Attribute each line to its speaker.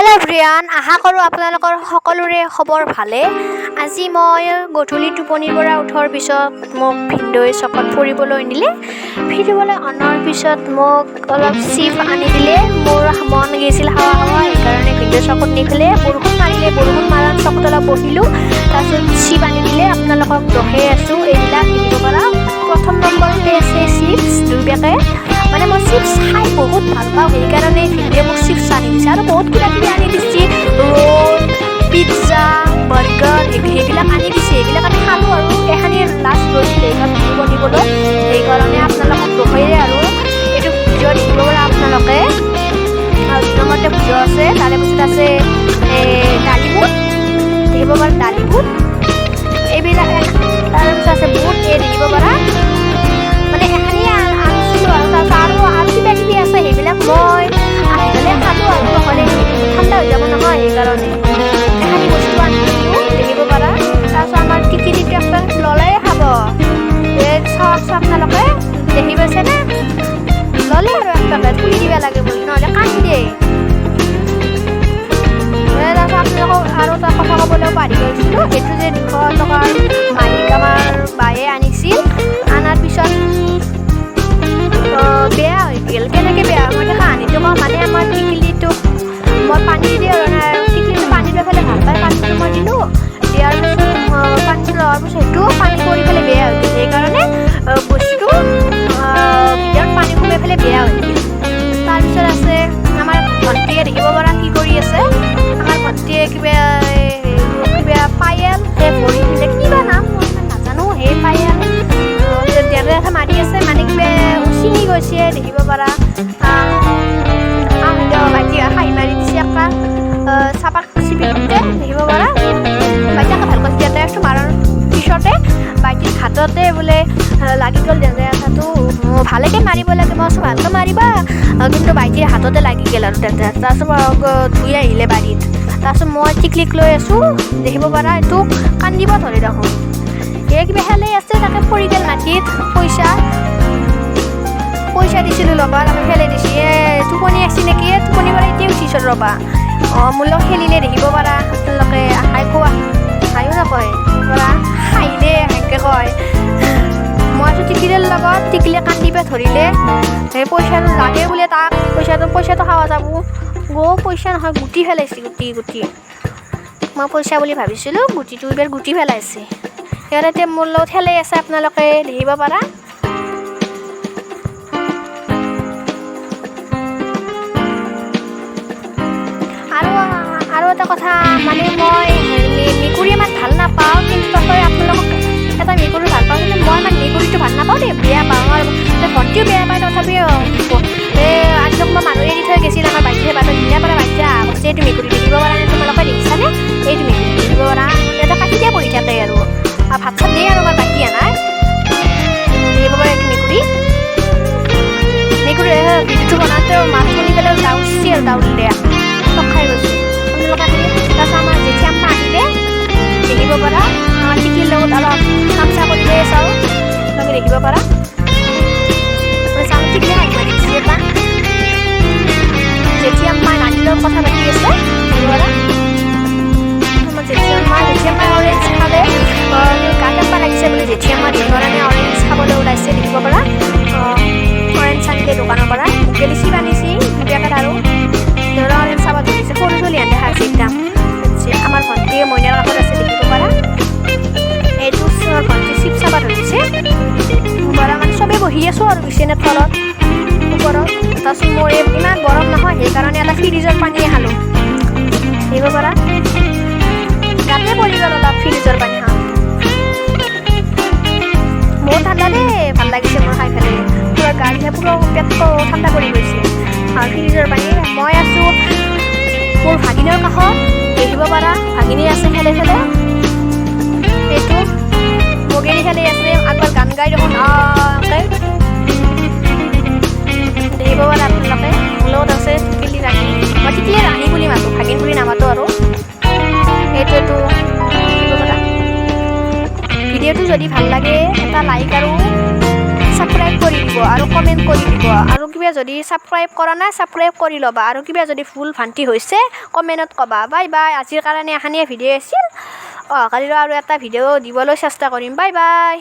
Speaker 1: Hello' everyone, আশা কৰোঁ আপোনালোকৰ সকলোৰে খবৰ ভালে। আজি মই গধূলি টোপনিৰ পৰা উঠাৰ পিছত মোক ভিনদেউৱে চকত ফুৰিবলৈ নিলে। ফুৰিবলৈ অনাৰ পিছত মোক অলপ চিপ আনি দিলে। মোৰ মন গৈছিল হাৱা সেইকাৰণে ভিনদেউ চকত নি পেলাই বৰষুণ মাৰিলে। বৰষুণ মাৰাত চকত অলপ বহিলোঁ, তাৰপিছত চিপ আনি দিলে। আপোনালোকক দেখাই আছোঁ, এইবিলাক দেখিব পাৰা। প্ৰথম নম্বৰতে আছে চিপছ 2 পেকেট। মানে মই চিপছ খাই বহুত ভাল পাওঁ, সেইকাৰণে ভিনদেউৱে মোক চিপছ আনি দিছে আৰু বহুত কিবা কিবি আনি দিছে। ৰোল, পিজ্জা, বাৰ্গাৰ সেইবিলাক আনি দিছে। সেইবিলাক আমি খালোঁ আৰু এখানি লাষ্ট ৰৈছিলে এইখন ভিডিঅ' বনিবলৈ, সেইকাৰণে আপোনালোকক দেখায়ে আৰু এইটো ভিডিঅ' দেখিব পৰা আপোনালোকে। 2 নম্বৰতে ভিডিঅ' আছে, তাৰে পিছত আছে দালি-বুট দেখিব পাৰা, দালি-বুট এইবিলাক। তাৰে পিছত আছে বুট, দেখিব পাৰা। মানে এখানিয়ে আনিছিলোঁ আৰু তাৰপিছত আৰু কিবা কিবি আছে, সেইবিলাক মই আনি পেলাই খালোঁ আৰু নহ'লে ঠাণ্ডা হৈ যাব নহয়, সেইকাৰণে এখানি বস্তু আনি দিলোঁ দেখিব পাৰা। তাৰপিছত আমাৰ টিকিলিটো একদম ল'লেই খাব। চাওক আপোনালোকে দেখি পাইছেনে? ল'লে আৰু এক পেকেট খুলি দিব লাগে বুলি, নহ'লে কান্দি দিয়ে। তাৰপিছত আপোনালোকক আৰু এটা কথা ক'বলৈ পাহৰি গৈছিলোঁ, এইটো যে 200 টকাৰ মালিক আমাৰ বায়ে আনিছিল। আনাৰ পিছত বেয়া হৈ গ'ল। কেনেকৈ বেয়া? মই কাহানীটো কওঁ। মানে আমাৰ টিকলিটো মই পানী দিওঁ আৰু টিকলিটো পানী লৈ পেলাই ভাল পায়। পানীটো মই দিলোঁ, দিয়াৰ পিছত পানীটো লোৱাৰ পিছত সেইটো পানী পৰি পেলাই বেয়া হৈ গ'ল। সেইকাৰণে বস্তুটো ভিতৰত পানী সোমাই পেলাই বেয়া হৈ গ'ল। তাৰপিছত আছে আমাৰ ভণ্টিয়ে দেখিব পৰা কি কৰি আছে। আমাৰ ভণ্টিয়ে কিবা পায়েল ভৰি দিলে, কিবা নাম মই নাজানো, সেই পায়েল ডেৰেহে মাৰি আছে। মানে কিবা চিঙি গৈছে দেখিব পাৰা। ভাইটিয়ে খাই মাৰি দিছে একা চাপাক চিপি দেখিব পাৰা। ভাইটিয়াকে ভাল কৰিছে। ডেৰেটো মাৰাৰ পিছতে ভাইটিৰ হাততে বোলে লাগি গ'ল ডেৰেটো। ভালকৈ মাৰিব লাগে, মই আছোঁ ভালকৈ মাৰিবা, কিন্তু ভাইটিৰ হাততে লাগি গ'ল আৰু ডেৰেট। তাৰপিছত ধুই আহিলে বাৰীত। তাৰপিছত মই টিকলিক লৈ আছোঁ দেখিব পাৰা। এইটো কান্দিব ধৰি দেখোন। এই কিবা খেলাই আছে, তাকে পৰি গ'ল মাটিত। পইচা দিছিলোঁ ল'বা, তাকে খেলাই দিছে। টোপনি আছে নেকি? টোপনি পৰা এতিয়া উঠিছোঁ ৰ'বা। মোৰ লগত খেলিলে দেখিব পাৰা আপোনালোকে। হাঁহিও নকয় পৰা, হাঁহিলে সেনেকৈ কয়। মই আছোঁ টিকলিৰ লগত, টিকলিয়ে কান্দিব ধৰিলে। সেই পইচাটো লাগে বোলে তাক, পইচাটো খাৱা যাব। পইচা নহয়, গুটি পেলাইছে, গুটি। মই পইচা বুলি ভাবিছিলোঁ, গুটিটো এইবাৰ গুটি পেলাইছে। সিহঁতে মোৰ লগত খেলাই আছে, আপোনালোকে দেখিব পাৰা। আৰু এটা কথা, মানে মই মেকুৰী ইমান ভাল নাপাওঁ, কিন্তু তথাপি আপোনালোকক এটা মেকুৰী ভাল পাওঁ। কিন্তু মই ইমান মেকুৰীটো ভাল নাপাওঁ দেই, বেয়া পাওঁ। আৰু ভণ্টিও বেয়া পায়, তথাপিও আজিক মই মানুহ এৰি থৈ গৈছিল আমাৰ বাইদেউহে। ধুনীয়া পৰা বাইদেউ কৈছে এইটো মেকুৰী দেখিব পাৰা নে? তোমালোকে দেখিছানে? এইটো মেকুৰী দেখিব পাৰা। এটা কাটি দিয়ে পৰি থাকে আৰু ভাত চাত দিয়ে আৰু আমাৰ বাকী নাই দেখিব পাৰা। এইটো মেকুৰী ভিডিঅ'টো বনাওঁতেও মাত শুনি পেলাই দাউৰিছে আৰু দাউৰিলে চক খাই গৈছোঁ। তাৰপিছত আমাৰ জেঠী আম্মা আহিলে দেখিব পাৰা। আমাৰ টিকলিৰ লগত অলপ তামচা কৰিলে চাওঁ, তোমালোকে দেখিব পাৰা। চাওঁ টিকলি হাঁহি মাৰি দিছে এটা। জেঠী আম্মাই নানীৰ লগত কথা পাতি আছে দেখিব পাৰা। আমাৰ জেঠী আম্মাই অৰেঞ্জ খালে, গাত আম্মা লাগিছে বুলি জেঠী আম্মাৰ কাৰণে অৰেঞ্জ খাবলৈ ওলাইছে দেখিব পাৰা। অৰেঞ্জ আনিলে দোকানৰ পৰা, গেলিচি বানিছে পেকেট আৰু ধৰা অৰেঞ্জ চাব ধৰিছে। সৰু চলিয়ান দেখা আছে একদম। আমাৰ ভণ্টিয়ে মইনাৰ কাষত আছে দেখিব পাৰা। এইটো ভণ্টি চিপ চাব ধৰিছে পাৰা। মানে চবেই বহি আছোঁ আৰু বিচনাৰ তলত ওপৰত। তাৰপিছত মোৰ ইমান গৰম নহয়, সেইকাৰণে এটা ফ্ৰিজৰ পানীয়ে খালোঁ দেখিব পাৰা। গাতে পৰি গ'ল অলপ ফ্ৰিজৰ পানী খাওঁ। বহুত ঠাণ্ডা দেই, ভাল লাগিছে মোৰ খাই পেলাই। পুৰা গাড়ীহে পুৰা পেটটো ঠাণ্ডা পৰি গৈছে ফ্ৰিজৰ পানী। মই আছোঁ মোৰ ভাগিনৰ কাষত দেখিব পাৰা। ভাগিনী আছে খেলে এইটো বগেৰি খেলি আছে। আগবাৰ গান গাই দেখোন দেখিব পাৰা আপোনালোকে। মোৰ লগত আছে টিকলি ৰাণী। মই টিকলি ৰাণী বুলি মাতোঁ, ভাগিন বুলি নামাতোঁ আৰু। এইটো দেখিব পাৰা। ভিডিঅ'টো যদি ভাল লাগে এটা লাইক আৰু ছাবস্ক্ৰাইব কৰি দিব। আৰু কমেণ্ট কৰি দিব আৰু কিবা যদি ছাবস্ক্ৰাইব কৰা নাই ছাবস্ক্ৰাইব কৰি ল'বা আৰু কিবা যদি ভুল ভ্ৰান্তি হৈছে কমেণ্টত ক'বা বাই বাই আজিৰ কাৰণে এখানিয়ে ভিডিঅ' আছিল অহাকালিলৈ আৰু এটা ভিডিঅ' দিবলৈ চেষ্টা কৰিম বাই বাই